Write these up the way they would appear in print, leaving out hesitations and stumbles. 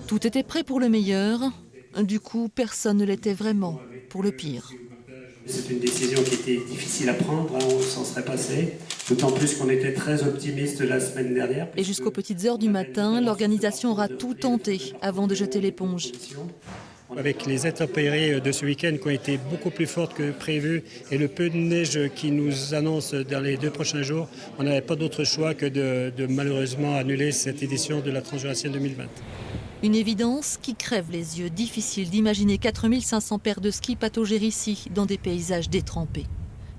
Tout était prêt pour le meilleur, du coup personne ne l'était vraiment pour le pire. C'est une décision qui était difficile à prendre, on s'en serait passé, d'autant plus qu'on était très optimiste la semaine dernière. Et jusqu'aux petites heures du matin, l'organisation aura tout tenté avant de jeter l'éponge. Avec les intempéries de ce week-end qui ont été beaucoup plus fortes que prévu et le peu de neige qui nous annonce dans les 2 prochains jours, on n'avait pas d'autre choix que de malheureusement annuler cette édition de la Transjurassienne 2020. Une évidence qui crève les yeux. Difficile d'imaginer 4500 paires de skis patauger ici, dans des paysages détrempés.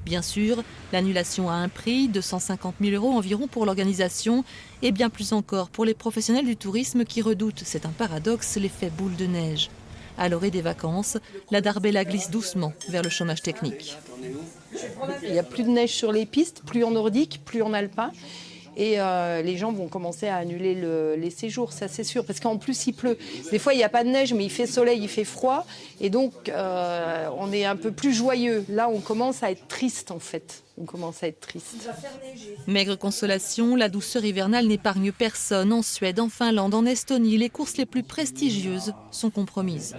Bien sûr, l'annulation a un prix, 250 000 € environ pour l'organisation, et bien plus encore pour les professionnels du tourisme qui redoutent, c'est un paradoxe, l'effet boule de neige. À l'orée des vacances, la Darbella glisse doucement vers le chômage technique. Il n'y a plus de neige sur les pistes, plus en nordique, plus en alpin. Et les gens vont commencer à annuler les séjours, ça c'est sûr. Parce qu'en plus il pleut. Des fois il n'y a pas de neige, mais il fait soleil, il fait froid. Et donc on est un peu plus joyeux. Là on commence à être triste en fait. On commence à être triste. Maigre consolation, la douceur hivernale n'épargne personne. En Suède, en Finlande, en Estonie, les courses les plus prestigieuses sont compromises.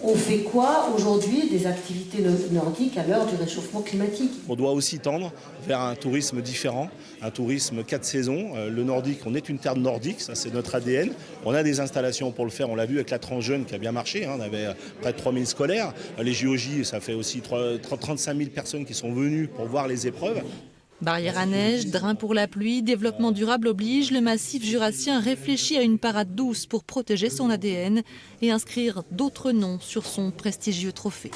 On fait quoi aujourd'hui des activités nordiques à l'heure du réchauffement climatique? On doit aussi tendre vers un tourisme différent, un tourisme 4 saisons. Le nordique, on est une terre nordique, ça c'est notre ADN. On a des installations pour le faire, on l'a vu avec la Transjeune qui a bien marché, on avait près de 3000 scolaires. Les JOJ, ça fait aussi 35 000 personnes qui sont venues pour voir les épreuves. Barrière à neige, drain pour la pluie, développement durable oblige, le massif jurassien réfléchit à une parade douce pour protéger son ADN et inscrire d'autres noms sur son prestigieux trophée.